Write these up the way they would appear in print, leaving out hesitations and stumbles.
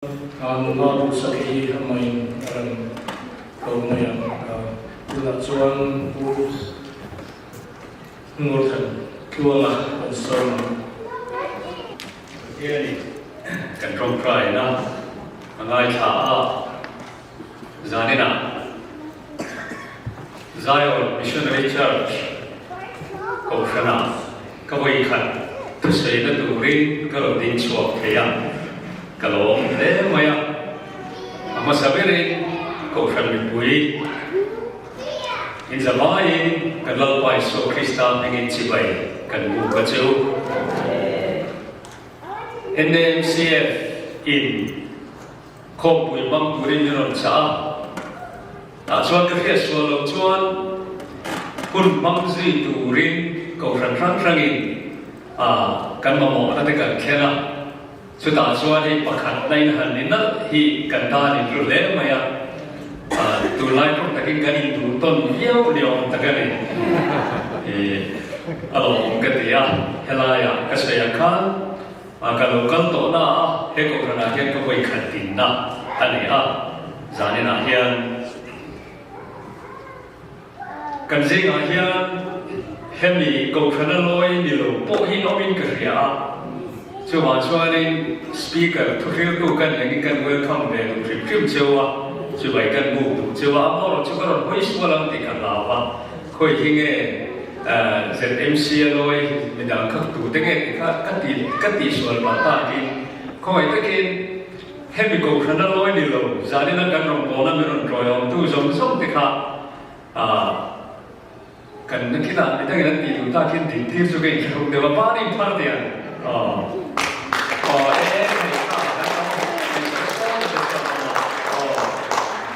Ngon sakhi hamain aram kau mayang tuna chuan ngor than tuala son ini kan trong trai na ngai tha zanina Zion Missionary Church ko shana ka wai khan tu sei na tu rin ka lo din chuak thea ka lo le maya ama sabere ko shan mi pui in zamai kan lo pai so Krista ngin chibai kan bu ka chu NMCF in ko pui mam turin ron sa chuan ka fia sualo chuan kun mam zui turin ko ran in kan mamo na te kan khela chu ta chuan hi pakhat nain hanin na hi kan ta ni ru le maya tu lai ko takin kan in tu ton hiao leong takani alo ka dia helaya ka saya kan kalau kan to na he ko ran hian ko koi khatin na ani zanina hian kan zinga hian hemi ko khana loi ni lo po hi omin ka ria chu ma chuanin speaker thu khiu tu kan ngi kan welcome ve lu prim chewa chu bai kan mu tu chewa amor chu ka ron hoi su lam ti kan la wa khoi hinge ZMC loi mi dang khak tu te nge ka ti sual ma ta ki khoi te kin hemi ko khana loi ni lo zanina kan ron ko na mi ron royom tu zom zom ti kha kan kita kita kita tidur tak kini tidur juga itu dewa paling perhatian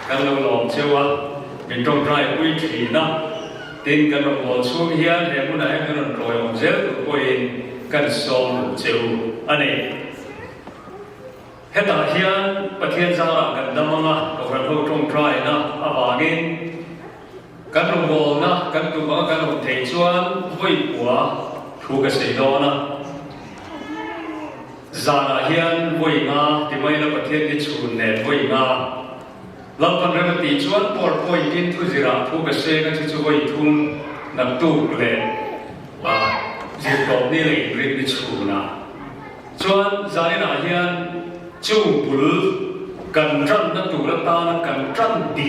kalau lom cewa bintang trai pui cina tin kalau lom suhian yang mana yang mana royong zel poin kan som cewa ane heta hian pathian zara kan damanga orang hotong trai na abangin kan rong bol na kan tu ba kan rong thei chuan voi kwa thu ka sei do na zana hian voi nga ti mai na pathian ni chun ne voi nga lam pan ra ti chuan por poi tin thu zira thu ka sei ka chu voi thum na tu le ji ko ni le ri ni chu na chuan zanina hian chu bul kan ran na tu la ta na kan ran ti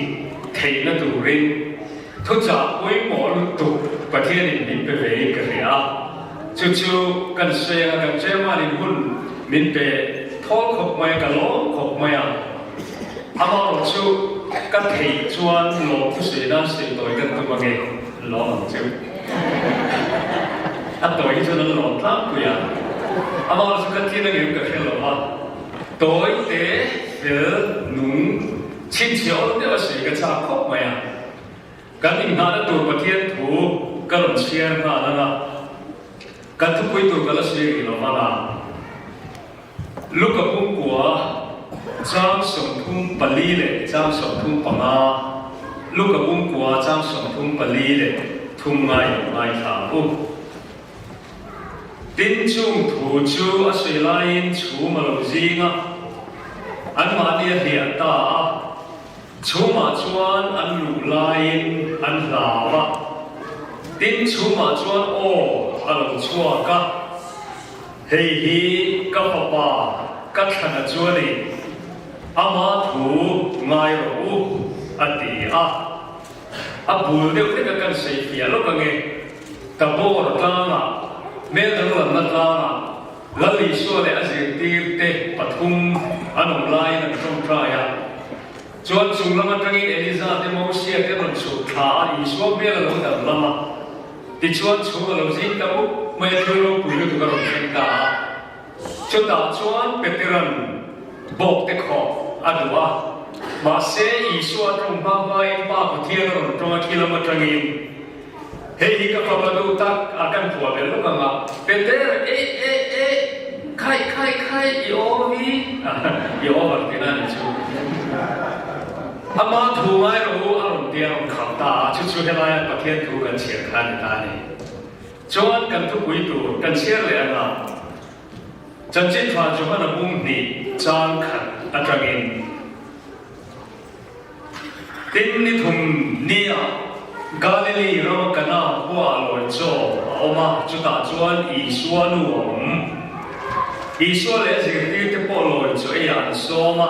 thei na tu rin thu cha oi mo lu tu pathian in min pe ve ka ria chu chu kan se kan che ma ni hun min pe thol khop mai ka lo khop mai ama ro chu ka thei chuan lo thu se na se toi kan tu ma ge lo chu a toi chu na lo ta ku ya ama ro chu kan ti na ge ka khe lo ma toi te de nung chin chiao de se ka cha khop mai kan in na tu pathian thu karon share na na kan tu pui tu kala share lo mala luka pum kwa cham som thum pali le cham som thum panga luka pum kwa cham som thum pali le thum ngai ngai tha pu tin chung thu chu a sei lain chu ma lo zinga an ma ni hian ta chuma chuan an lu lain an lawa tin chuma chuan o alo chua ka hei hi ka papa ka thana chuani ama thu ngai ro ati a bul deu te ka kan sei fia lo ka nge ta bor ta na me ta ro na ta na lali so le a je tir te pathum anong lain an trong traya chuan chung lama tangin Eliza te mo sia te ron chu tha i so be la lo dam lama ti chuan chu lo zin ta mu mai thuro pu lu tu ka ron chen ta chu ta chuan peteran bok te kho adwa ma se i so trong ba bai pa ko thia ron trong a kilama tangin hei ka pa du tak akan phua be lo ka nga peter kai i ovi i over te na ni chu ama thu mai ro aron dia ron kham ta chu chu helai pathian thu kan cher khan ta ni chuan kan thu pui tu kan cher le ana chan chin thwa chu ana bung ni chang khan atrangin tin ni thum nia Galilee ramakana bua loi cho oma chuta chuan Isua nuom Isua le zirti te po loi cho e an soma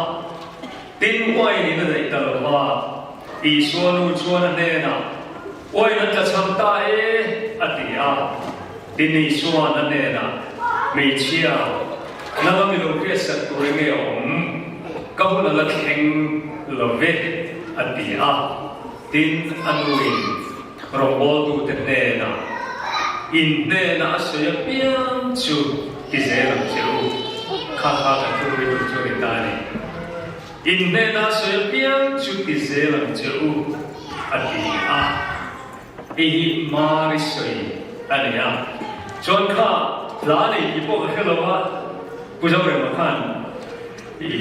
tin wai ni na dei talwa Isua nu chuan ne na wai na ta chamta e atia tin Isua na ne na me chia na ma mi lo ke sa tu nge om ka bu na la theng lo ve atia tin anuin robot tu tenena in na asoya pian chu kizera chu kha ka tu ri tu ri tani in na asoya pian chu kizera chu ati a e marisoi ania chon kha lani ipo ka helwa pujore makhan e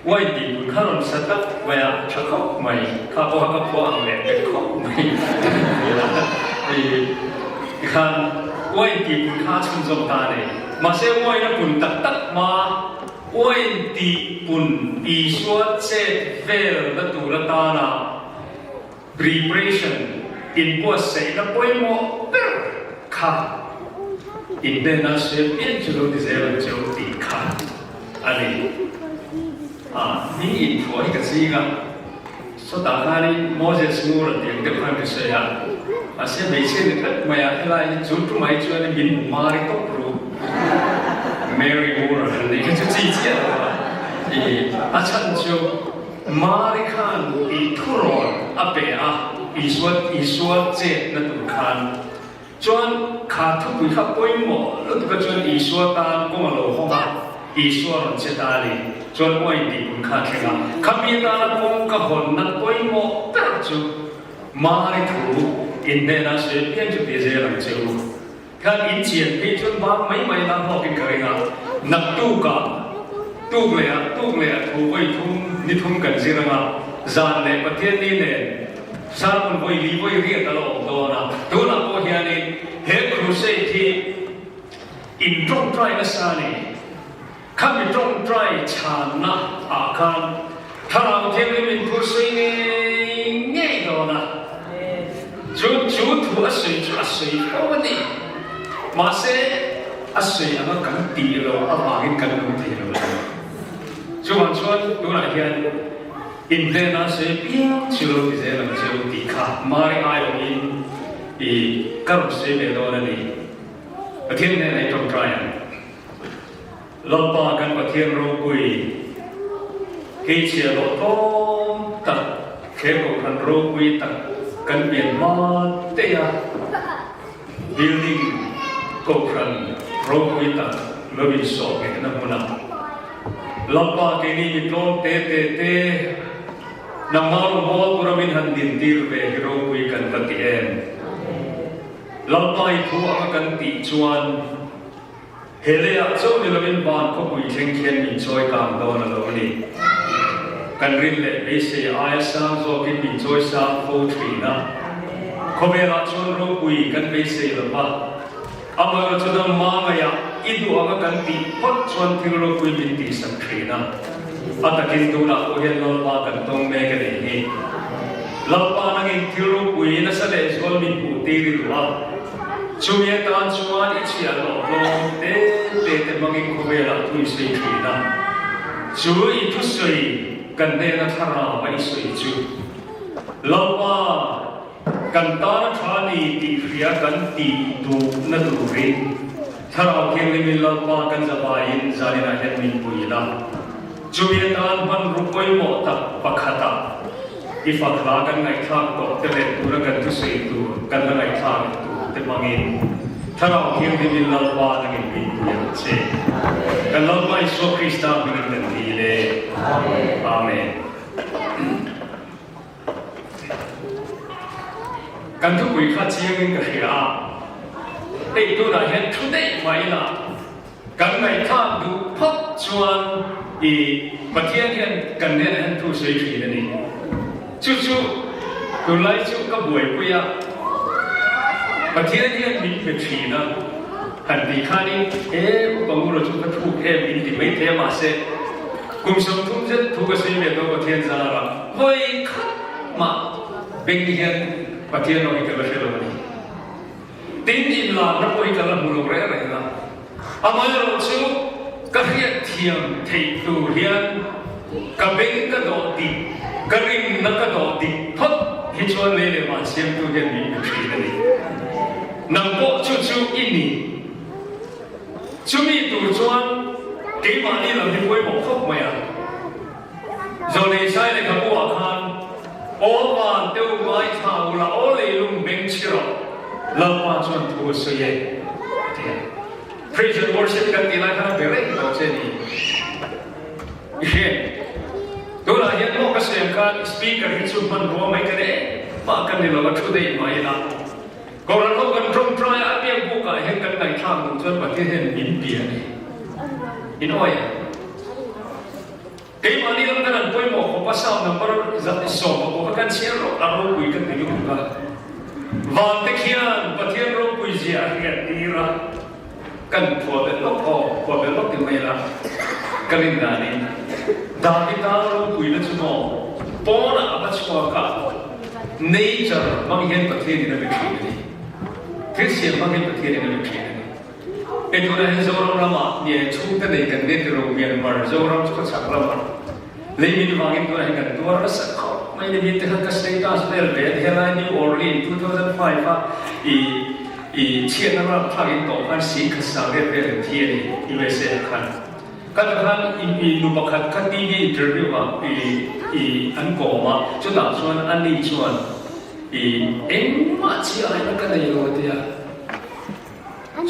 wai di kun kharon satak waya chakok mai kha po ha po ang le pe khok mai khan wai di kun kha chum zom ta ne ma se wai na kun tak tak ma wai di kun I suat se vel na tu la ta na preparation in po se na poi mo per kha in be na se pien chulo di se la chu ti kha ani ni in thua ka si ga so ta ka ni Moses mu ra tiang de phan ka se ya ase be se ne kat ma ya la ni chu tu mai chu ni bin ma ri to pro Mary mu ra ni ka chu chi chi ya a chan chu ma ri khan I thuron a pe a Isua che na tu khan chuan kha thu pui kha poi mo lo tu ka chuan Isua ta ko ma lo ho ha Isua ron che ta li chuan wai di kun kha thenga khami ta la kong ka hon na poi mo per chu ma ri thu in ne na se pian chu pe ze ram chu khan in chien pe chuan ba mai mai na ho kin ka ringa nak tu ka tu le thu wai thum ni thum kan ze ranga zan le pathian ni ne sa kun voi li voi ri ta lo do na tu na ko hian ni he crusade thi in trong trai na sa ni khami trong trai chan na a khan thara thêm min thu sui nge do na chu thu a sui ko ni ma se a sui ama kan ti lo a ma hin kan nu ti lo chu wan chuan tu na hian in ve na se pian chu lo ti ze lam chu ti kha ma ri ai lo in I karon se me do na ni a thiên ne nei trong trai Lompa kan pathian ro pui khi chia lo tom tak khe ko kan ro pui tak kan pian ma te ya building ko kan ro pui tak lo bi so ke na muna lompa ke ni mi tom te na maru mo puramin han din tir ve ro pui kan patien lompa I thu a kan ti chuan hele a cho ni lovin ban ko pui theng khen min choi kam do na lo ni kan rin le be se ai sang zo ki min choi sa fo thri na ko be la chon ro pui kan be se lo ba ama ro cho na ma ma ya I du aga kan ti pot chon thil ro pui min ti sam thri na ata kin du na ko hen lo ba kan tong me ke ni lo pa na ngin thil ro pui na sa le zol min pu ti ri la Chuye tan chuan I chia lo te mangin ko be la tu sei thina chu I tu sei kan ne na thara ba I sei chu lawa kan ta na thani ti khria kan ti du na du ri thara ke mi lawa kan za ba in zani na hen min pui la chuye tan ban ru koi mo ta pakhata I fakla kan ngai thak ko te le tu ra kan tu sei tu kan na ngai thak tu te mangin thara ke mi lawa na ngi min pui che kan lawa Isu Krista min den ni le amen kan tu pui kha chiang in ka hia ei tu na hen thu dei mai na kan ngai thak du phot chuan I pathian hian kan ne hen thu sei thi ni chu tu lai chu ka buai puya pathian hian min pe thi na han di khani e banguro chu ka thu ke min di mai the ma se cùng sống thung rất thu cái sinh về đâu có thiên gia là hơi khát mà bên hiền và thiên nói cái là phải làm gì tin im là nó coi cái là một lúc rẻ này là mà rồi chú các hiện thiềm thầy tu hiền các bên các độ đi các ring nó các độ đi hết hết cho nên là mà xem tu hiền bị bị cái này nằm bộ chú ini chú mi tu chuan cái mà đi làm thì quay bộ khóc mày à rồi này sai này các bộ khan ô van tiêu mai thao là ô lê lung bên chiro lâu mà chuan tu soi ye praise and worship kan tilai kana bere ko che ni ye to la ye mo ka sem kan speaker hi chu man ro mai ka de ma kan ni lo ka thu dei mai la ko ran lo kan trong try a pe bu ka he kan nai thang lu chuan pa the hen in pia ni in oi cái mà đi làm cái này quay một có sao nằm bao giờ sổ một cái chiếc rồi là rồi quỳ cái gì cũng có và cái kia và thiên rồi quỳ gì à cái đi ra cần phổ biến lúc phổ biến lúc từ mấy là cái linh đàn này David ta rồi quỳ nó chúng nó bỏ là bắt cho cả nature mang hiện vật thiên này bị phí đi thế gì mang hiện vật thiên này bị phí cái chỗ này dấu rong mà nhiều chung cái này cần đến từ rồi miền mà dấu rong có sẵn lắm lấy mình vàng cái này cần tôi rất sợ khó mấy cái việc cái status này về thế là New Orleans 2005 ý chuyện nó là phát hiện tổ chức sĩ khởi sáng cái về thiên USA khăn các bạn ý nụ bạc các TV interview mà ý anh cổ mà cho đạo xuân anh đi xuân ý em mà chỉ ai nó cái này rồi thì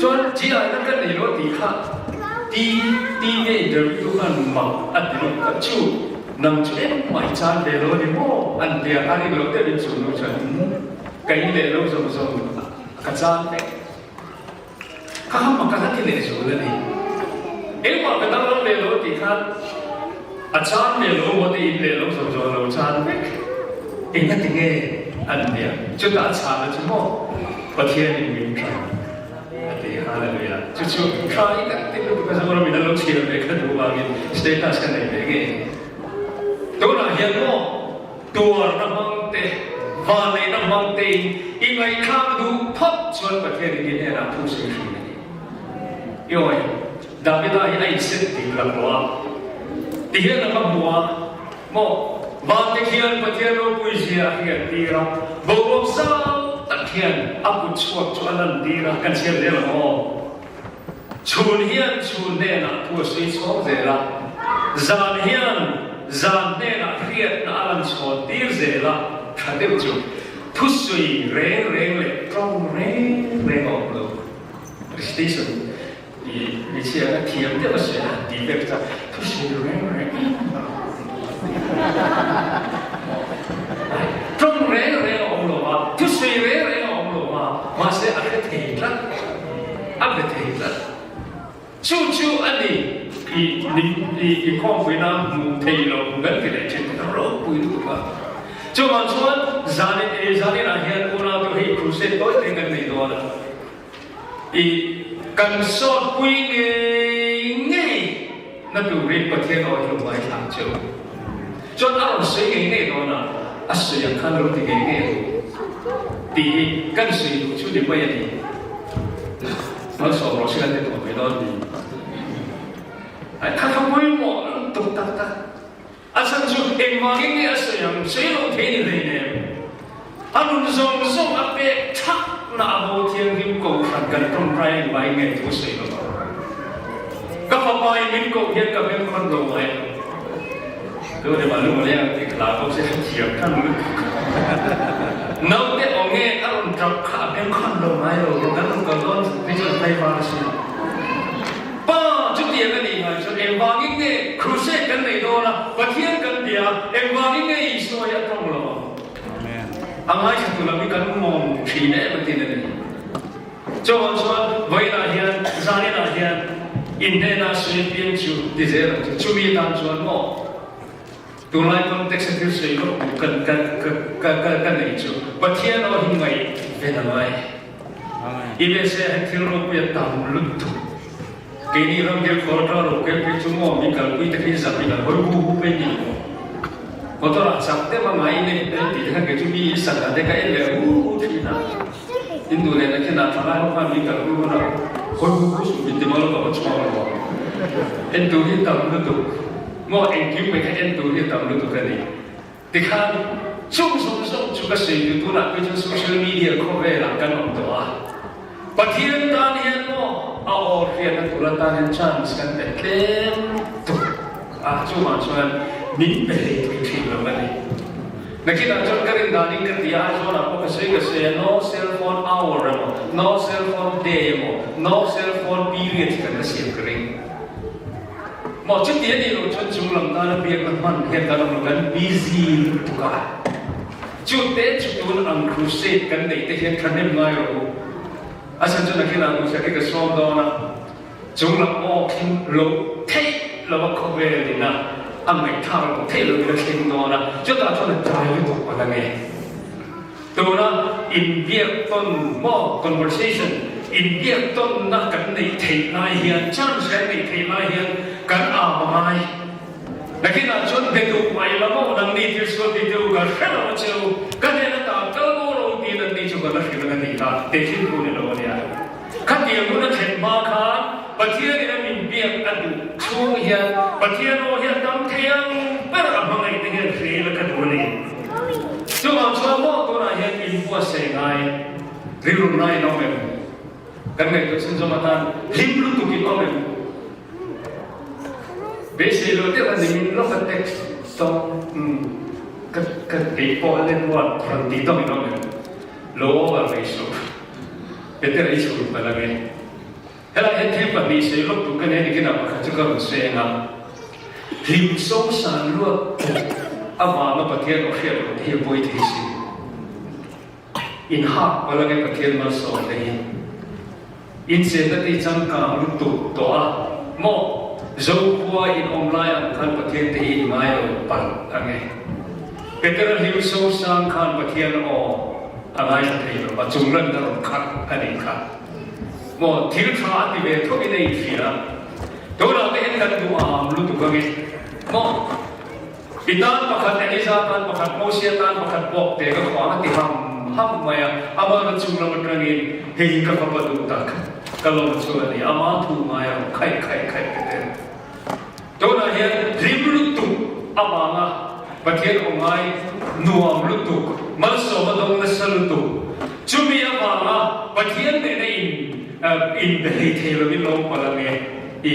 cho nên chỉ là cái này nó thì khác đi về interview anh mặc anh đi lúc cái chú nằm chỗ em mãi chan về rồi thì mo anh đi anh đi lúc tới chú nó chân cái này lúc rồi cái chan đấy các ham mà cái này rồi đấy em mà cái đó về rồi thì khác anh chan về rồi mà đi về lúc rồi nó chan đấy em cái nghe anh đi chúng ta chan là chú mo và thiên nhiên mình Hallelujah. Cucu try kan itu bukan sama orang minat lokasi mereka dua lagi status kan lagi. Tu nak yang mo tuar namang te, vanai namang te, ingai kham du phot chuan pathe ni ni ra thu sui sui ni. Yoi, David ai sit ti la kwa. Ti hian na mua mo van te khian pathe ro pui sia hian ti ra. Bo sao Hiền áp chuột cho anh đi ra căn chiếc đấy là họ chuồn hiền chuồn nè là thua suy số dễ là giàn hiền giàn nè là hiền là làm số tiêu dễ là khá tiêu chủ thu suy rẽ lệ trong rẽ ngọc luôn station vì chia cái thiếm thế mà sẽ đi về ta thu suy rẽ trong rẽ ngọc luôn mà thu suy rẽ mà sẽ ăn cái thịt lắm, ăn cái thịt lắm. Chú anh đi con với nam mù thầy lòng gần cái này trên nó rốt bụi đủ mà. Cho mà chuan gia đình là hiện cô nào tôi hay crusade tối thì gần này đó là. Cần sót quy nghe nó biểu hiện bậc thiên ở trong vài tháng trước. Cho nó làm suy nghe đó là suy nghĩ khăn rồi thì nghe. Thì căn suy luận chú điểm bây giờ thì nó sổ nó sẽ lên tuổi đó thì thằng không quên mỏ tục tắc anh sang chú em mà cái nghe suy luận thế như thế này anh luôn dùng áp bệ thắc na vô thiên kim cầu phản cần trong rai vài ngày thú suy luận các bà bài mình cầu hiện cả bên con đồ này cứ để mà lúc mà lên thì là cũng sẽ chiếm khăn luôn nấu cái ông nghe các ông trọc khả bên con đồ này rồi các ông còn con bây giờ tay vào xin ba chút tiền cái gì mà cho em vào những cái crusade cái này đó là và thiên cái gì em vào những cái Israel ở trong đó anh ấy sẽ tụi mình cần mong chỉ để mà tiền này cho vậy là hiện gia đình là hiện international biên chủ đi dễ là chú bị làm chuẩn mỏ tụi lại context thì sẽ có cần này chứ và thiên ở hình ngày về là vậy. Ibe sẽ hành thiên rồi bây giờ tạm lụt Kini ram dia korda ro ke cuma mikal kui tak bisa mikal hu penyi. Kotor sakte mangai ne tidak ke cumi sana de kai le tina. Indu le nak na thala ko mikal hu na hu su bin de malo ko cuma ko. Endu hi tam lu tu. Mo engkim me ka endu hi tam lu tu ka ni. Tikhan sung juga sih itu nak kerja social media ko ve la kan om doa. Pathian tan hian mo or hian tu tan hian chance kan te tu cuma min pe thi lo mani. Nakita jon karin dani ka dia jo na ko kasi no cell phone hour mo, no cell phone day mo, no cell phone period kan kasi karing. Mo chút dia ni lo chon chung lam ta biak na man hian ta lo kan busy tu ka. Chút te chút tu ang crusade kan nei te hian khanem ngai ro. Asan chon nakita mo sa ke som do na chung lam o kin lo thei lo ko ve ni na ang mai thang thei lo ni kin do na chút ta chon dai lo ko la nge. Tu na in biak ton mo conversation in biak ton na kan nei thei lai hian chance kan nei thei lai hian kan amai nakina chon betu mai lamo nang ni tirso betu ga khalo cheu kan ena ta kalmo ro ti nan ni chu ga la khina ni ta te chin ku ne lo ya kan ti mu na chen ma khan pathia ni na min biak adu chu hian pathia no hian tam thayang per amangai te hian khre la ka du ni chu ma chu mo to na hian in pu se ngai riru nai no me kan ngai to sin jomatan himlu tu ki no me besi lo dia kan dimin lo kan teks song kan people len wat franti to no lo wa beso beter isu pala me hela he pa ni se lo tu kan ni kina ka chu ka se na lim so san lo ama ma pathian o khia lo he boi thi si in ha pala ke pathian ma so le in se ta ti chang ka lu tu to a mo dấu qua in online ang kan pathian te in mai lo pan ange peter hiu so sang kan pathian o angai thei lo chung ran da khat ani kha mo thil tha ti ve tho i nei thira to la te kan du am lu tu ka ge mo pitan pakhat ani sa tan pakhat mo sia tan pakhat bok te ka khwa ti ham maya ama na chung ram trangin hei ka pa du tak kalau chu ani ama thu maya khai peter Dona hian rimlutu amanga pathian ongai nuam lutu malso madong na salutu chumi amanga pathian ne in behei thelo mi long palange i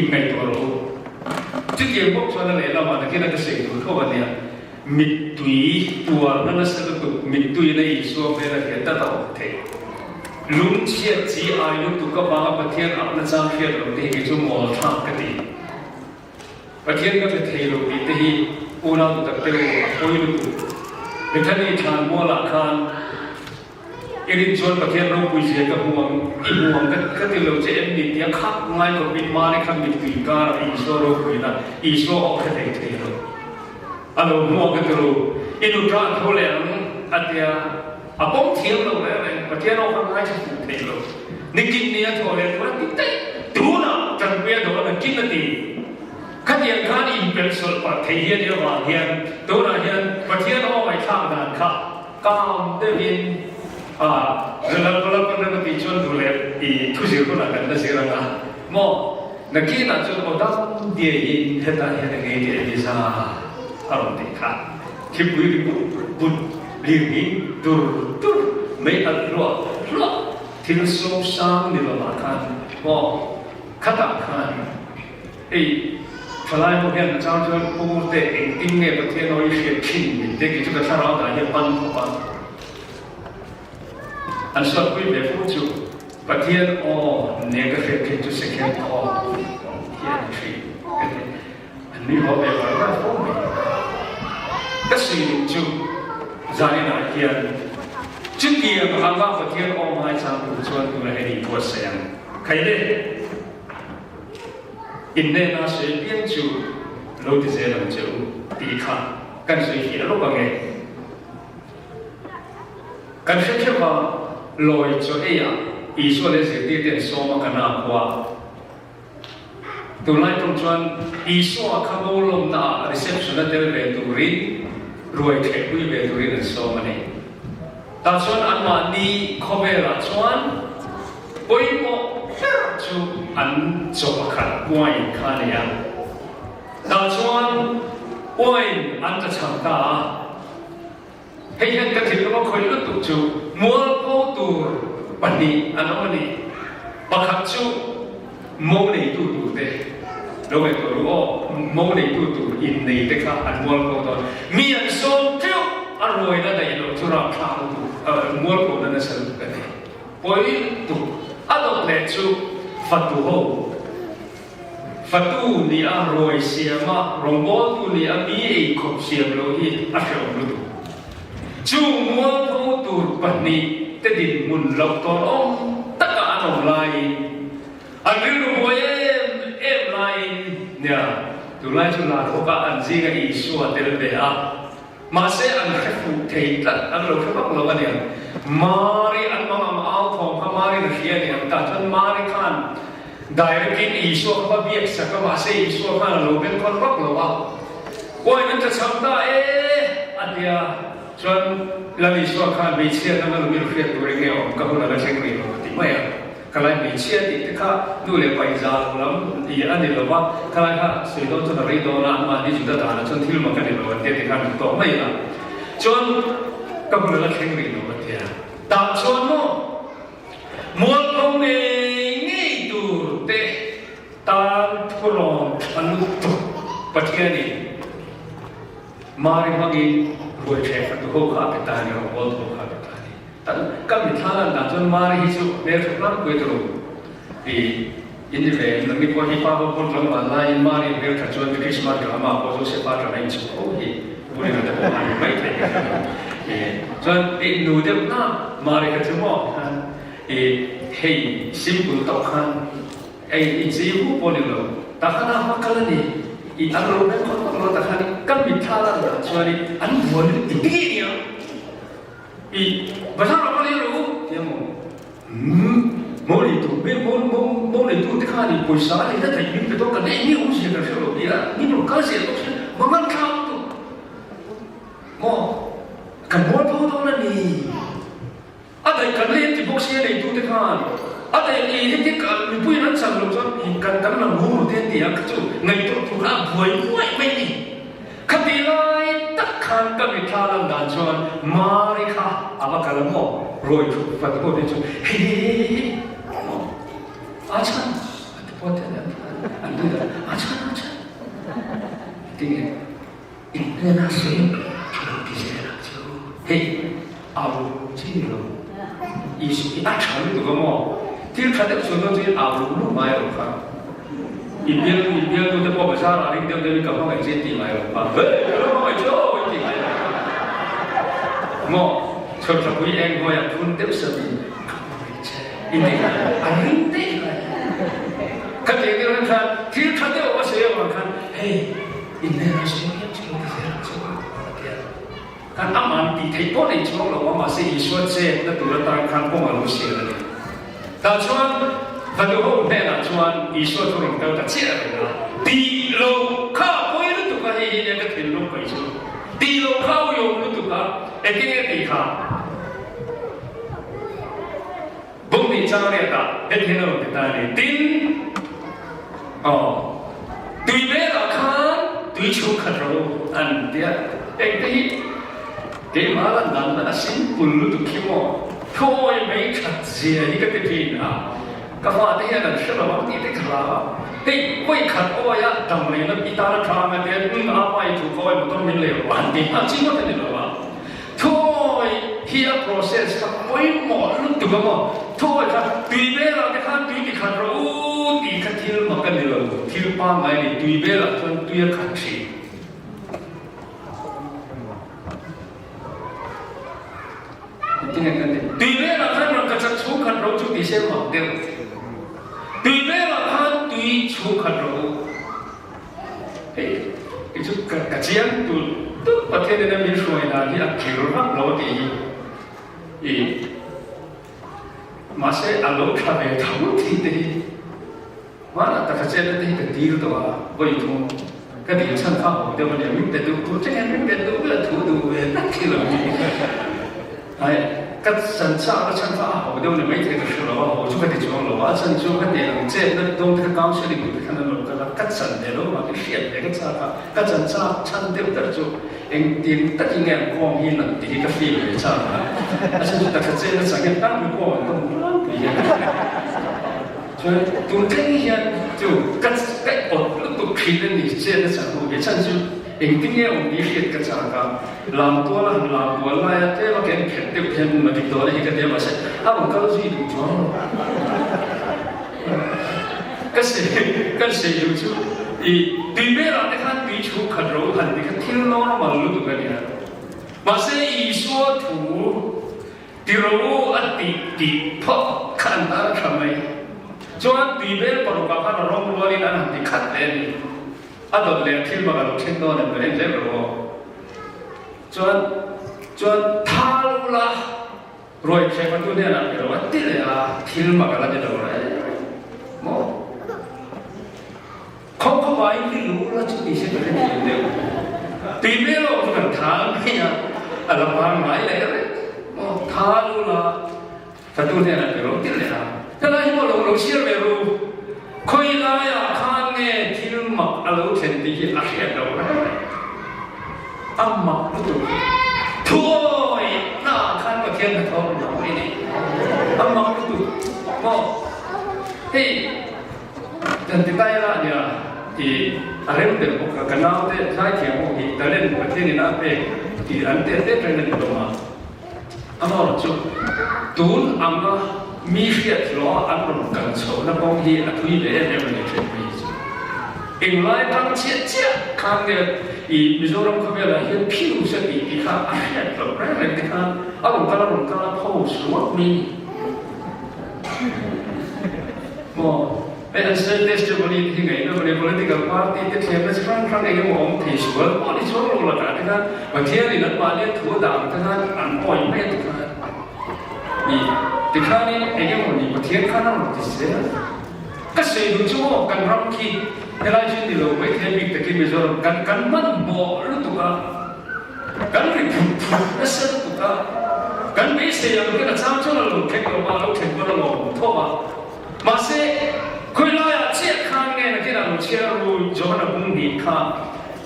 ngai toro chike bok chona le la ma na kena ka se tu ko ba ne mitui tua na salutu mitui nei so be la ke ta ta the lung chia chi ai lutu ka ba pathian apna chang khia lo te ki chu mo tha ka ti pathian ka thei lo bi te hi una tu tak te oi lu tu bethani than mo la khan irin chon pathian ro pui je ka huang I huang ka te lo che em ni tia khak ngai ko bi ma ne kham ni pi ka I so ro pui na I so o ka thei lo alo mo ka te ro inu tra tho le atia apong thiam lo le pathian o ka ngai che thei lo nikin ni a tho le ko ti te tu na tan pe do na kin na ti kan yang kan in persol pa thei hian ya wa hian to na hian pathian o mai thang dan kha kam de bin relal pan ti chon du le I thu ji ko na kan da se ra na mo na ki na chon o dam die yin he ta hian ngai de ni sa aron ti kha ki pui bu li ni dur mai at lo til so sang ni lo ma kan mo khata khan ei Falai mo hian chang chon pu te eng ting nge pathian oi hriat thin min te ki chu ka thara da hian pan ko pan an so pui be fu chu pathian o ne ka hriat thin chu second o hian tri an ni ho be ba ra fo me ka si chu zani na hian chu ti ang anga pathian o mai chang pu chuan tu la hei pu sayang khai le in ne na se pian chu lo ti se lam chu ti kha kan se hi lo ba nge kan se che ba loi cho e ya I so le se ti ten so ma kana kwa ตัวไล่ตรงจวนอีสัวขโมยลมหน้า reception นั่นเดินเวตุริรวยเทพุยเวตุรินั่นโซมันเองแต่ชวนอันมานี้เขาเวลาชวนปุยโมจูอันจบขัดป่วยข้าเนี่ยแต่ชวนป่วยอันจะช่างตาให้เห็นกันถึงว่าคนลุกตุจูมัวโพตูวันนี้อันนั้นนี่บังคับจูโมในตูตูเตเราไปตัวรู้ว่าโมในตูตูอินในเด็กอันมัวโพตอนมีอันโซเที่ยวอร่อยนั่นแต่ยังเราทุราคลาวตูมัวโพนั่นสรุปกันเลยป่วยตูอันนั้นเลยจูฟัดตูโฮฟัดตูนี่อร่อยเสียมากรองบอลตูนี่มีเอกขบเสียมโลหิตอัศจรรย์ดูจูมัวโพตูปันนี้แต่ดินมุนหลอกตอนอ้อมตะการออกไลอันนี้รู้ว่าเอ็มไลเนี่ยดูไลจุฬาเขาก็อันซีกับอีสัวเตลเบียมาเสียอันแค่ฟูเทตัดอันเราแค่พักเรากันเนี่ยมารีอันมังเอาของเขามารีนักเรียนเนี่ยแต่จนมารีขันได้เรื่องอีสัวเขาเบียดสักก็มาเสียอีสัวขันเราเป็นคนพักเราว่าวันนั้นจะทำได้อันเดียจนเราอีสัวขันมีเชียร์นั่นเรามีเรียนตัวเงี้ยก็เราได้เช็คเรียนที่ไม่อะก็เลยมีเชียร์ที่ข้าดูแลไปจาร์แล้วอีอันนี้เราว่าก็เลยข้าสื่อต้นจะรีดอนันมาที่จุดต่างๆจนที่เรากันเนี่ยเราเด็กที่ข้าตัวไม่ละจนก็เราได้เช็คเรียนเราเทียแต่จนโม่มวลตรงนี้นี่ดูเตะตาทุรนอันลุกตุปัจจัยนี้มาริมากิรวยเชฟตัวเขาข้าเป็นตาเนี่ยเราบอลตัวข้าเป็นตาเนี่ยแต่ก็มีท่านั้นแต่จนมาริฮิสุเมื่อทุกครั้งคุยตรงที่อินเดียนั่นมีคนที่ป้าบอกคนละวันไล่มาริเมื่อถ้าจนคริสต์มาสก็มาพอจะเสพาจะไม่จุกโอ้ยบุรีรัมย์จะบอกอะไรไม่ได้จนไอ้หนูเด็กน่ะมาริก็จะบอกเฮ้ยซิมบุลตอกขันไอ้จีบุปนิโลตาขันอะไรกันนี่อีอันรู้ไหมคนเราตาขันก็มีท่านั้นนะส่วนอันหัวนี่ติดเนี่ยอีภาษาเราไม่รู้เนี่ยโมลิตูเป็นโมลิตูที่ข้านี่ปุยสาเลยนะแต่ยิ่งไปต้องกันนี่อุ้งเสียกันเชียวเนี่ยนี่เราก็เสียต้องเสียมันข้าวตัวโมกันโมพูดตรงนั้นนี่อะไรกันเล่นที่พวกเสียในตูที่ข้าอะไรที่กันมีผู้นั้นสั่งเราจะเห็นกันตั้งแต่รู้เรื่องเดียวก็จู่ไงตัวถูกอ่ะบวยไม่ดีคดีไล่ตักขันก็มีท่าลังดันชวนมาริค่ะอามากันละโมรวยถูกฟัดโมเป็นจู่เฮ้ยอาจารย์พอเถอะอันนี้อาจารย์ที่อินเดียนาซีเราพิเศษนะจู่เฮ้ยเอาจริงเหรออีอาจารย์ตัวก็โมที่ขัดเด็กส่วนตัวที่เอาลูกไม้หรอกครับอีเบี้ยตัวจะบอกภาษาอะไรเดี๋ยวมีกับพ่อไอ้เจนตีไม้หรอกครับเฮ้ยเราไม่ชอบตีไม้โม่ชอบจะคุยเองก็อยากคุณเด็กสมิงอินเดียอะไรตีไม้ขัดเด็กเดียวกันที่ขัดเด็กว่าเสียว่ากันเฮ้ยอินเดียเราเสียยังช่วยเสียช่วยกันอามันตีไทยก็ในช่วงเราว่ามาเสียอีส่วนเสียแต่ตัวต่างกันก็มารู้เสียเลยแต่ชวนฟังดูว่าแม่น่ะชวนอีส่วนทุกคนแต่เชื่อเลยนะตีโลข้าวไม่รู้ตัวกันยังเนี่ยก็ถึงลงไปชวนตีโลข้าวอยู่รู้ตัวกันเอ็งเนี่ยตีข้าวบุญนี่จ้าเนี่ยตาเอ็งเนี่ยเราติดตาเนี่ยตีอ๋อตุยเบลล์ข้าตุยชูขัดเราอันเดียเอ็งที่เดี๋ยวมาแล้วนั่นน่ะสิ่งปุ่นรู้ตัวขี้โม่โถ่ไม่ขัดเสียนี่ก็เป็นพี่นะก็ว่าที่นั่นเชื่อว่าที่ได้คราเฮ้ยไม่ขัดโอ้ยทำไมนั่นอีตาละทำไมเดี๋ยวอาไปถูกโอ้ยมันต้องมีเลววันนี้จริงว่าเป็นเลวะโถ่เฮีย process ครับโอ้ยหมดรู้ตัวมั้งโถ่ครับตุยเบลล์ที่ขัดตุยที่ขัดเราตีขัดที่เรากันเลวที่ป้าไม่ได้ตุยเบลล์จนตุยขัดสิที่นั่นกันเลยตุยเบลล์ขัดเราก็จะชูขัดเราจุดที่เสียหมดเดียวตุยเบลล์ขัดตุยชูขัดเราเฮ้ยจุดกระเจียนตุประเทศนั้นมีช่วยนะที่อักขิรุรักเราดี มาเสียอารมณ์ทำให้ทั้งที่ดี mana tak kerja nanti kita deal tu boleh tu cái điều chân pháp của tôi là mình để tôi chắc em mình để tôi là thủ đủ về tất cả là gì hay cái chân sa cái chân pháp của tôi là mấy cái sự là họ chụp cái chỗ là chân chụp cái điểm trên nó đông cái cao sẽ được cái nó là cái chân để nó mà cái hiện để cái sa cái chân sa chân đều được chụp em tìm tất cả những quang hiền là thì cái phim để sa mà chân chụp cái chân nó sang cái tăng cái quang nó thì所以读这些就跟我都批的你这的程度，也甚至一定要我们一个讲个，làm多了làm多了，这个给骗对骗嘛，挺多的一个点嘛是，我告诉你做，跟谁有就，对面了，你看对处可柔很，你看听到了嘛，路都个点，嘛是一说图，对柔地破看到什么？Cuman bibel perubahan orang luar ini nanti katlen, atau lihat film kalau cendol dan berendam loh. Cuman tahulah, roy siapa tu dia nak berbuat tidak film kalau dia orang, mau. Kau baik ni luar jadi siapa dia? Bibel orang tahu ni ya, alam orang lain lagi, mau tahulah, satu dia nak berbuat tidak. Kalau ibu lalu siapa baru, kau ini ya kan ni film lalu sendiri asyik dah orang. Amma itu, tuh, nak kan bagian tahu orang ini. Amma itu, mau, hei, dan ditanya dia, di arem tu bukan kenal tu, saya kiamu di dalam bagian ini apa, di antara pernah di rumah. Amma itu, tuh ammaมีเสียทล้ออันรวมกันโฉนบางทีอัตุยเล่เนี่ยมันจะเป็นมีเองไล่ตั้งเชี่ยเชี่ยข้างเนี่ยอีมิโซรัมเขาเวลาเห็นผิวสติอีข้างอาเซียนแบบแรกเลยที่ข้างอารมณ์การพ่อสวดมีโม่เป็นอันเสด็จเดชบริที่ไงนะบริ political party ที่เทียบกับครั้งเองมองที่สวนโอ้ที่สวนเราละกันที่ข้างบางทีนี่นักบาลเนี่ยถือดาบที่ข้างอันอ่อยไม่ที่ข้างที่ข้านี่เองมันนี่ประเทศข้านั่นที่เสียก็เสียดูชั่วกันรำคีเวลาจีนที่เราไม่เทียบตะกี้มิโซรัมกันมันบ่รู้ตัวกันริบนั่นเสียตัวกันไม่เสียเราแค่จะจ้างเราเทคเรามาเราเทคเราหมดทั่วมาเสียคุยลอยเชี่ยข้างเนี่ยนะที่เราเชี่ยรู้จอห์นบุ้งดีข้า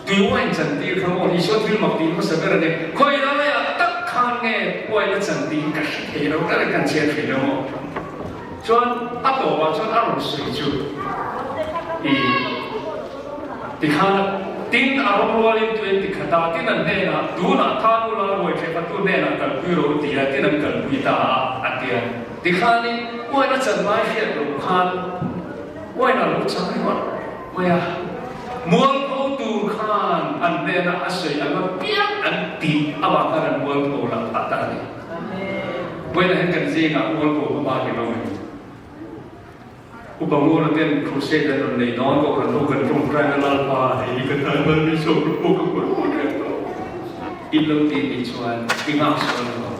ตัววันจันทร์ที่เขาบอกที่ชดที่มาปีมาสักการะเนี่ยคุยลอยข้างเนี่ยวัยละจันทร์กันเห็นเราก็เลยกันเชียร์เห็นเราจนอัตโตว่าจนอารมณ์สุดจุดที่ข้างทิ้งอารมณ์วันนี้ตัวเองที่ขัดที่นั่นเนี่ยนะดูนะท่าดูแลวัยเจ้าตัวเนี่ยนะกันคุยรู้ที่อะไรที่นั่นกันคุยตาอันเดียวที่ข้างนี้วัยละจันทร์ไม่เห็นเราข้างวัยนั้นรู้จักไหมวะวัยมัวเขาดูข้างอันเนี่ยนะอาศัยอันว่าเปียกอันตีอาบากันมัวเขาหลับตาเนี่ยวัยนั้นเห็นกันจริงอ่ะมัวเขาบ้าไปบ้างอุปมาเราเป็นครูเซดเราในน้องก็กันลูกกันตรงกลางกันลาลาอีกกันทางมันไม่ชอบลูกกันคนคนเดียวอินโลตีนิชวนอิงาชวนเรา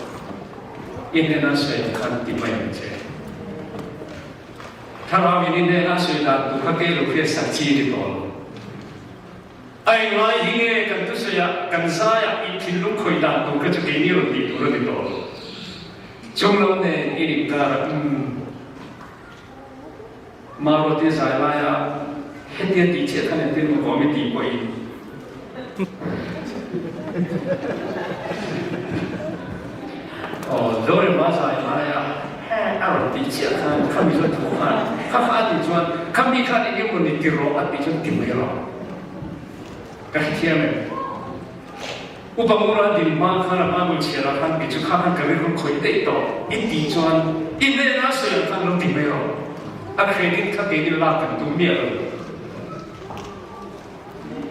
อินเดียน่าเสียขันติไม่เหมือนเช่ถ้าเราอินเดียน่าเสียแล้วตัวเขาเกลูกเพื่อสักชีวิตต่อไอ้ไรที่เงี้ยกันตุสยากันสายอีทิลุกคุยด่านตัวก็จะเกี่ยวดีตัวดีต่อจงเราเนี่ยอิริการมาโรตีสายลายเฮ็ดเดียดีเชื่อท่านเดินมาบอกไม่ดีกว่าอีกโดยมาสายลายอารมณ์ดีเชื่อท่านข้ามีส่วนถูกท่านข้าฟ้าดีส่วนข้ามีข้าเองคนนี้ที่รออันดีส่วนที่ไม่รอกันเที่ยงเลยอุปมาเราดิมาข้าเรามาบุญเชื่อเราท่านกิจข้าท่านก็ไม่รู้คุยได้ต่ออินดีส่วนอินเดียน่าเสียท่านเราที่ไม่รออาเครดิตข้าเกิดลากันตัวเมียเลย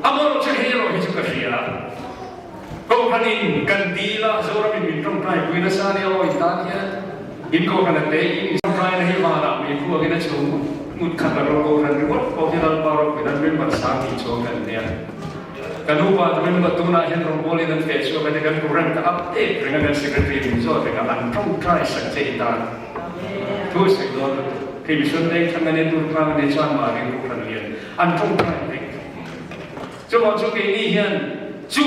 อามาเราจะเห็นเราที่จะเสียก็พันินกันดีละโซราบินมินตรงไพรวินาศาเนี่ยอิตาลีอินโกกันเตอินตรงไพรนะฮิมาระมีพวกกินชงมุดขันเราโกรันริวต์พอที่เราบาร์กินเป็นภาษาที่ชงกันเนี่ยกันรู้ว่าเป็นประตูน่าเห็นเราโกลินันเฟชว่าเป็นการกรันกับอัปเดตเรื่องการ secretary มิโซเป็นการตรงไพรสักเจตาทุกสิ่งเรา khi bị xuân đây thằng anh tôi mang đến cho mà đến cuộc phần liền ăn trong tay đấy cho bọn chúng cái đi hiện chú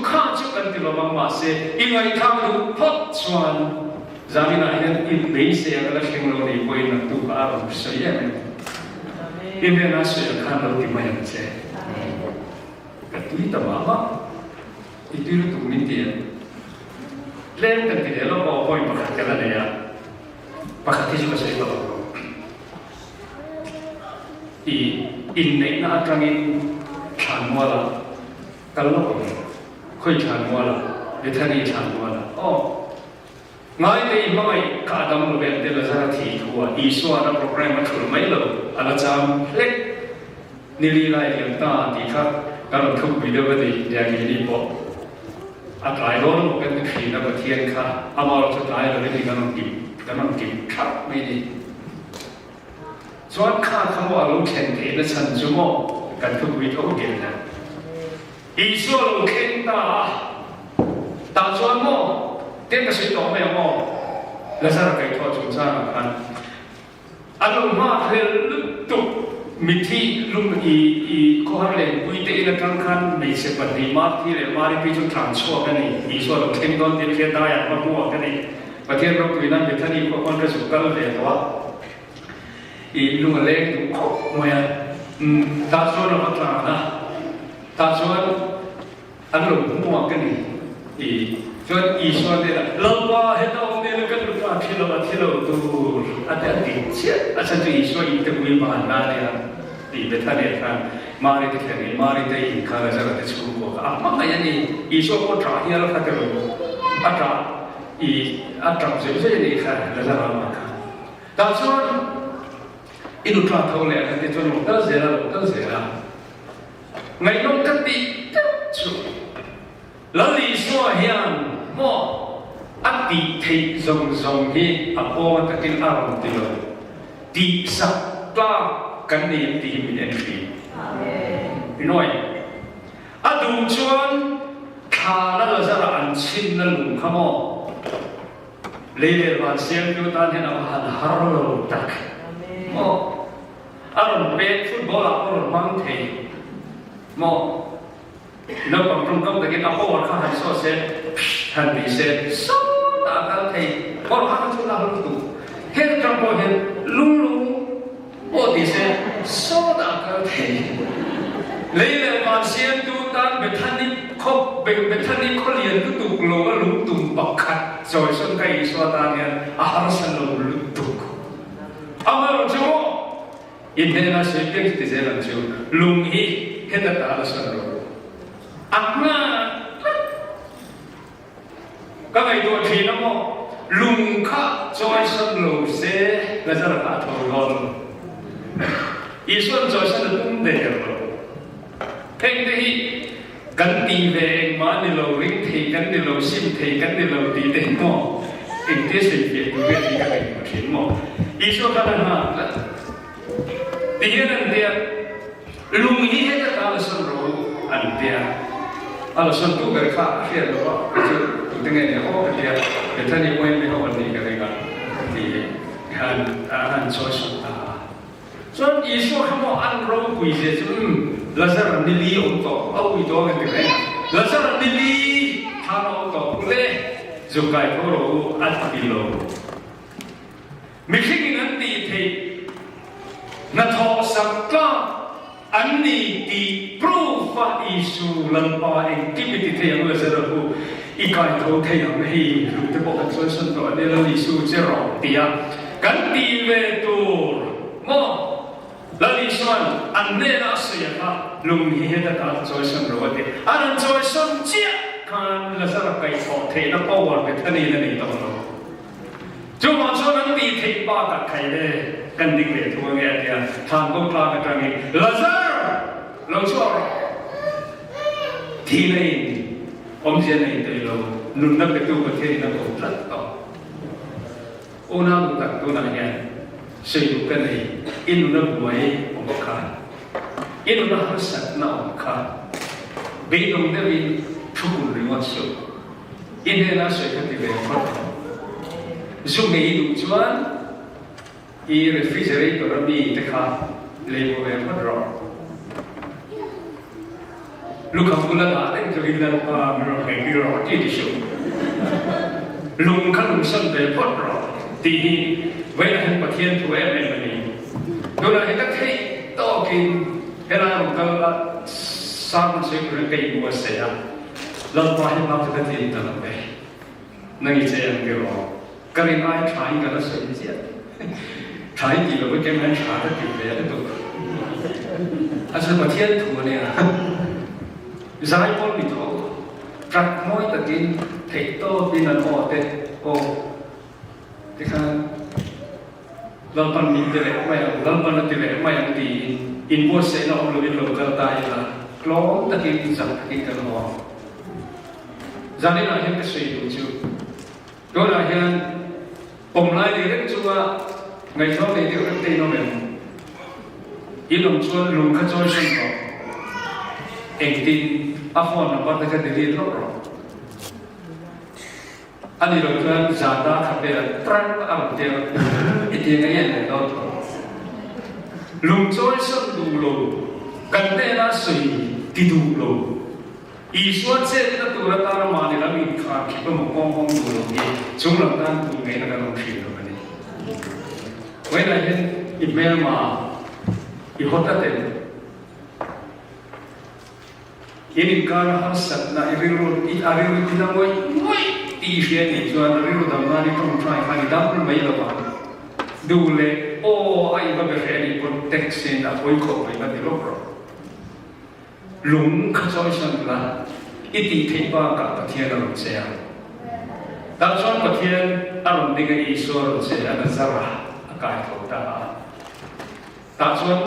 khá chú cần từ lòng mà sẽ in ngày tham đủ phát xuân gia đình này hiện in bế xe cái là khen lâu đi quay nằm tụ ba làm sấy em in đây là sấy khăn lâu thì mà nhận xe cái túi tầm áo itu tụ mình tiền lên cần cái đó có point mà cái là này à pakai juga saya tahu. Ini nak kami canwala, kalau kau canwala, betani canwala. Oh, ngai deh mai kadang lebih ada lazar tiga, isu ada program macam mana ada jam lek nilai yang tak dikah kalau tu video beri yang ini bo. Atrai orang bukan tu nak bertian kah, amal tu atrai orang ini kan tim. กำลังกินข้าวไม่ดีส่วนข้าคำว่าเราแข่งเทนฉันชั่วโมงกันทุกวิถีเดียวนะอีส่วนเราแข่งตาส่วนโมเต็มกระสุนต่อไม่โมแล้วสารพัดทอดจุ่มซ่ากันอารมณ์มาเพื่อลุกตุกมิที่ลุงข้อหาเลยวิธีการทำคันไม่ใช่ปฏิมาที่เลยมาที่พิจุทางชั่วกันนี่อีส่วนเราแข่งตอนที่เขียนได้อย่างมาพูดกันนี่ประเทศเราคุยนั้นเป็นท่านี้พวกคนกระสุนกันเลยแต่ว่าอีลุงเล็กลุงขบมวยตาชวนเราพัฒนานะตาชวนอันหลงมัวกันนี่ชวนอีชวนเนี่ยเราว่าเห็นเราเนี่ยเราก็รู้ว่าที่เราดูอันเดียดเชี่ยอาจารย์จะอีชวนอีกตัววิมานนั่นเนี่ยอีเป็นท่านี้ครับมาเรียกแค่นี้มาเรียกได้อีกครั้งจะได้ชูโกะมันก็ยังนี่อีชวนก็จ่ายแล้วค่ะแต่เราอัตราอัตราเสียใจนี่ค่ะแล้วจะมาค่ะแต่ส่วนอินุตราเท่าไหร่แต่ส่วนเราตั้งเสียแล้วไม่ลงกันติจุแล้วลีสัวเฮียนโมอัติเทจงที่อภวตะกินอารมณ์ติโลติสักตากันนี่ตีมีเอ็นฟีพี่น้อยอดูชวนข้านั่นเราจะอันชินนั่นลุงขโมเลี้ยงวันเสียงอยู่ตอนนี้เราหันหาเราตักโมอารมณ์เป็นฟุตบอลอารมณ์มังเทโมนักบอลตรงกับตะกี้เราพอวันข้าหันโซ่เซหันดีเซโซ่ตากันเทบอลข้าหันชุดเราดูเห็นจังพอเห็นลุงโอ้ดีเซโซ่ตากันเทเลี้ยงวันเสียงอยู่ตอนเป็นท่านนี้เขาเป็นท่านนี้เขาเรียนก็ถูกโลก็ลุงตุ่มบักขัดจอยส่วนใครส่วนตาเนี่ยอาหารสันโลลุงตุกอามาลุงจูอินเดียน่าเสียเปรียบที่เจริญจูลุงฮีเห็นแต่ตาละสันโลอักมาก็ไม่ตัวทีนะโมลุงข้าจอยสันโลเสแล้วจะรักษาทองอีส่วนจอยสันโลตุ้มเดียวเพ่งที่กันตีเวงมาในเราริงเทกันในเราซิมเทกันในเราตีเต็มหม้ออินเดียเสียเปรียบดูเรื่องนี้กันเลยมาถึงหม้ออีส่วนกันมาตีนั่นเดียลุงยี่เห็นแต่ตาละสันโลอันเดียอาละสันตุกข้าเชื่อหรือว่าจะถึงไงเนี่ยโอ้เดียแต่ท่านยังไม่เข้าวันนี้กันเลยกันที่หันช่วยสุดตาส่วนอีส่วนเขาบอกอันเราคุยเสียจุลาซาร์นิลีอุตโตเอาอีตัวกันเลยลาซาร์นิลีทานอุตโตเลยจุกายเขารู้อัดกิโลไม่ใช่กินอันตีเทนัทอสักก้าอันนี้ที่พรูฟาอิสุลันปาเองที่ไม่ติดเทียมลาซาร์กูอีกายเขาเทียมให้รู้แต่บอกกันส่วนส่วนตัวเนี่ยเราอิสุเจรอเตียกันตีเวตูโมแล้วดิฉันอันเนี้ยนะสิค่ะลุงเฮียจะการจอยสันรู้ดิอันจอยสันเจ้าการละสารไปขอเทนะพ่อวันเป็นท่านี้นั่นเองต้องรู้จุดมาชนนั้นตีเทป้าตัดไข่เลยกันดิ่งเลยทัวร์เงี้ยเนี่ยทางก็กลางกันเองละสารเราชอบทีนี้ผมเชื่อในตัวเรานุ่นนับเป็นตัวประเทศนับผมรักต่อโอ้น้ำตักตัวนั้นเนี่ยสิ่งกันนี้อินุนับไว้ผมก็ขาดอินุนับสัตว์น่าผมขาดเบี้ยตรงนี้เป็นทุกคนเรื่องสุดอินเดียน่าสวยกันที่เป็นคนสุ่มให้ดูจวน i refrigerator mi te kha levo ve phot ro lu kham kula da te jo ila pa mi ro ke ki ro ti di shu lung khan lung san ve phot ro ti hi ve na hen pathian thu em em ni do la he ta thei to kin era ro ka sam se ku ke bu se ya lo pa he ma ta ti ta la ve na ni che yang ke ro ka ri mai try ka la se ji try ki lo ke man cha ta ti ve ya to a se pathian thu ne giải con bị thổ trật môi tất nhiên thấy to vì là họ thế ô thế khăn lần phần mình thì lại mày lần phần thì lại mày thì input sẽ nó luôn bị lồng cơ tay là lo tất nhiên rằng cái cái họ ra đến là hiện cái suy đủ chưa đó là hiện bồng lại thì rất chua ngày sau thì điều rất tây nó mình in lòng chuan lùng khát trôi sinh đó anh tin afon na bắt cái điều đó rồi anh đi rồi cái giá đã khá là trăng ở đây ít tiền cái này đó thôi lùng trôi sinh đủ lù cần đây là suy đi đủ lù ý xuân sẽ là tụi ta làm mà để làm việc khác khi mà một con đủ lù gì chúng làm ta tụi ngày là làm gì rồi này vậy là hiện email mà ý hot đấy ini cara hasad na iriru kita moi ti sia ni chuan iriru dam na ni tong try khani dam mai lo ba du le o ai ba be ni protection na koi ko mai ba ti lo pro lung kha choi san la iti thei ba ka pathian lo se ya dam chuan pathian aron de ga isor lo se ya na zara akai tho ta chuan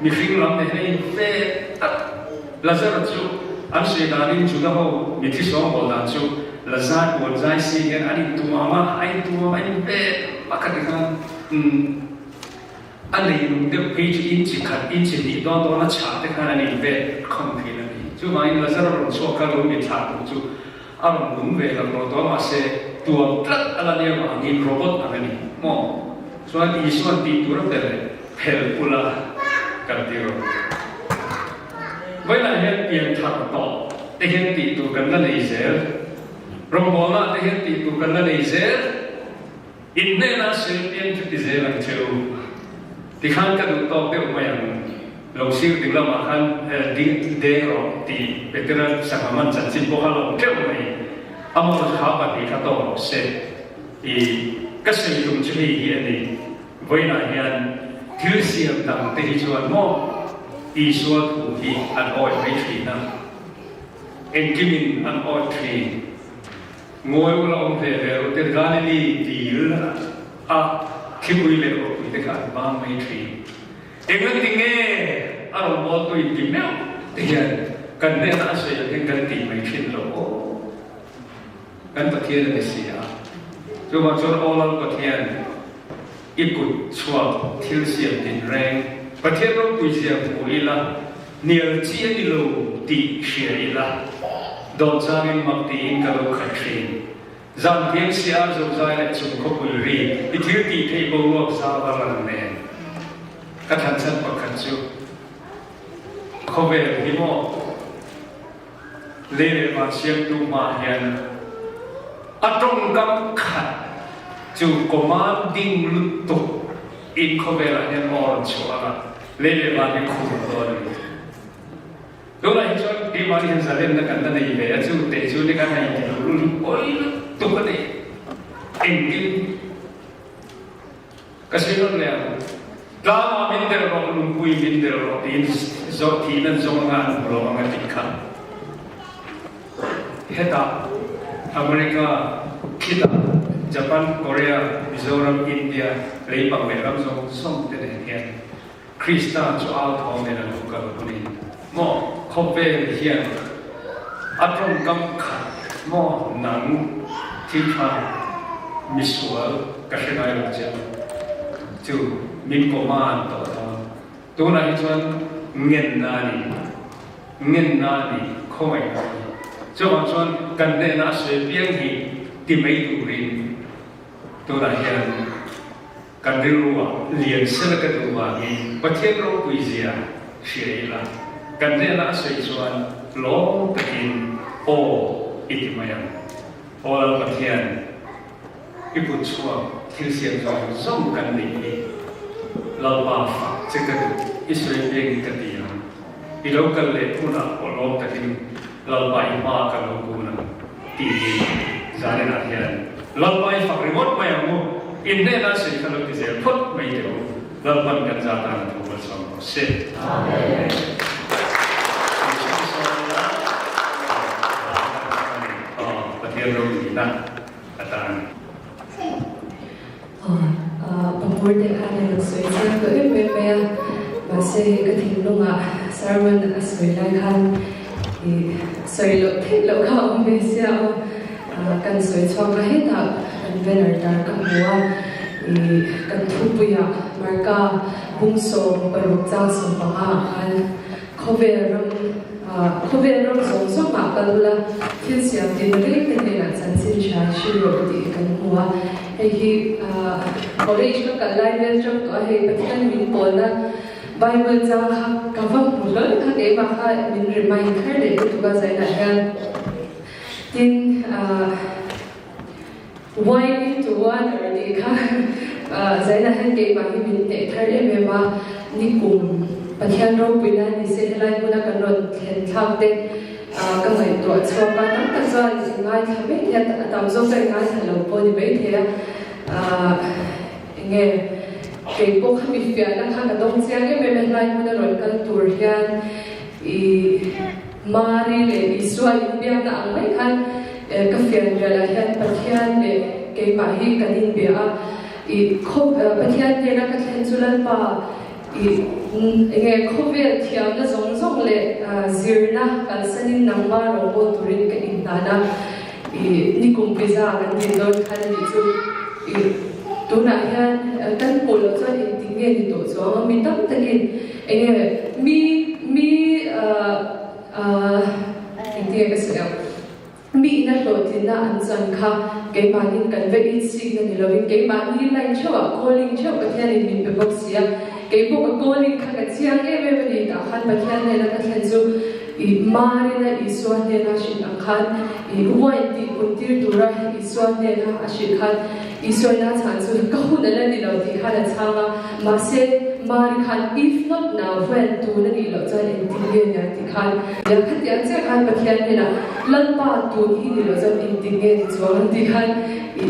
mi fing lam ne nei ve Lazar chu an se da rin chu da ho mi thi so bol dan chu Lazar bol zai si gen ani tu ama ai tu ma ni be makat kan an nei nu de page in chi khat in chi ni don don na cha te kan ani be khom phi na ni chu mai Lazar ron so ka lo mi tha tu chu am nung ve la ro do ma se tu trat ala ne ma ni robot ani mo so an i so ti tu ro de phel pula kan ti ro với lại hiện tiền thật tỏ để hiện tỷ tụ cần là này dễ rồi bỏ lại để hiện tỷ tụ cần là này dễ in nên là sự tiền chút thì dễ làm chiều thì khăn cái đủ to biểu mày lâu siêu tiếng là mà khăn đi để rồi thì bây giờ sản phẩm sản sinh bộ hàng kiểu mày âm một khá bản thì khá to sẽ thì các sử dụng cho hiện thì với lại hiện thiếu siêu tầm thì chuẩn mô ý số thủ thì ăn oi mấy thủy năm em kim in ăn oi thủy ngồi vào lòng về về rồi tên Galilee đi là khi vui lệ rồi thì cả ba mấy thủy em nói tiếng nghe ở lòng bao tôi tìm mèo thì cần nên đã sử dụng cái cần tìm mấy thủy rồi cần bật thiên là gì à cho mà cho nó lâu bật thiên ít cụt xóa thiếu xiêm tiền rènประเทศเราคุยเสียงหูอีละเนียร์จีนิโลตีเชียอีละดอนจามิมักตีอินกาโลขัดชีจันเพียงเสียจงใจและจุ่มขบุรีอิทธิตีเทบวกซาบารันเนนกระทันชันประคันจูเขาเวรฮิโมเลเวมาเชียงดูมาเฮียนอัตรงกำขัดจูกมาดิ้งลุตุอินเขาเวลาเนี่ยมองชัวร์เล่นมาเนี่ยคู่ตัวนึงดูอะไรชอบที่มาที่ฉันเล่นนักการในเวทีจู่เตะจู่ในการในรุ่นโอ้ยตัวกันเนี่ยเอ็งกินก็ใช่แล้วเนี่ยกล้ามาบินเดอร์เราลุงคุยบินเดอร์เราที่จอดที่นั่นจงงานเราบางทีขันเฮต้าอเมริกาคิดญี่ปุ่นเกาหลีมิโซรัมอินเดียเลยบางเวลาส่งส่งเด็กเนี่ยคริสต์จะเอาทองในนั้นลูกกับคนนี้มอเขาเป็นเฮียนอัตรงกำขัดมอหนังที่ทำมิสวลก็ใช่ไหมล่ะเจ้าจู่มินโกมานต่อตัวนั้นจนเงินนานีเขาไม่ได้จนจนกันเดินอาศัยเพียงที่ไม่ดูรินตัวนั้นเฮียน kan rilwa lian sel ka tu wa ni pathian ro puizia shirela kan re la sei chuan lo takin o itimaya oral pathian ipu chua thil siam zo zom kan ni lalpa fa chekatu israel beng ka ti ilo kal le puna olo takin lalpa ima ka lo kuna ti zare na hian lalpa fa remote mayamu Inne na sei kalau di sini pun medio lawan kerjaan itu bersama se. Amen. Bagian rumina atan. Pemurde ada sesuatu ke IPP masih ketinggalan sermon asmilahan di soilo telo kau Malaysia kan sesuatu kahita benar dar kamua kan tupuya marka bungso perukza sumpah kan coveram song kalula filsia dinrik dengan sansin syashiro di kamua hi college ka kalai jam to hi pathan min pola bible ja kavam mulal ka ke ba ha min reminder de tu ga zaina han tin wine to water ni ka zaina han ke ba hi min te thare me ma ni kum pathian ro pila ni se helai muna kan ron thlen thak te ka ngai to chwa pa tam ta za ni ngai thabe ya tam zo ka ngai thalo po ni be the nge ke po khami fia na kha ka dong sia ke me me lai muna ron kan tur hian I mari le iswa impia na ang mai kan ka fian ra la hian pathian le ke ma hi kanin bia I kho pathian te na ka thlen chulan pa I nge khovel thiam na zong zong le zirna kal sanin namba ro bo turin ka indana I ni kum peza kan ni don khan ni chu I tuna hian kan polo cho in tinge ni to cho mi tam takin nge mi india ka sia mi na lo tin na an chan kha ke ma nin kan ve in sig na ni lovin ke ma ni line chawa calling chawa pathian in min pe bok sia ke po ka calling kha ka chiang e ve ni ta khan pathian ne na ka thlen chu I mari na iswa ne na shin khan I wai ti kuntir tura iswa ne na ashin khan iswa na chan chu ka hu na la ni lo ti kha na changa ma se mari khan if not now when tu na ni lo cha in ti ne ti khan ya khat ya che khan pathian ne na lan pa tu hi ni lo cha in ti ne chuang ti khan I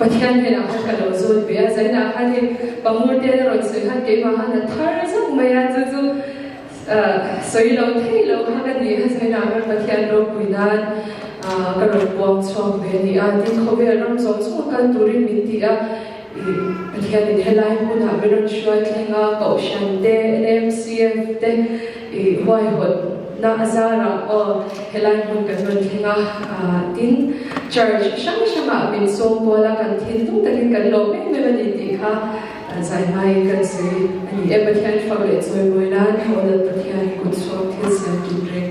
pathian ne na kha lo zo be ya zai na khan ni pamur te na ro se khan ke ma han na thar sak ma ya chu soi lo thei lo kha ka ni ha zai na khan pathian ro puinan ka ro buang chom be ni a ti kho be ram zo chu kan turin min ti a pathian in helai mun ha be ron shwa thenga ko shante NMCF te I hoi hot na azara o helai mun ka ron thenga tin church shang shang a min som bola kan thin tung takin kan lo me me ni ti kha zai mai kan se ani e pathian fa le choi moi na ho da pathian ku so thil sa tu re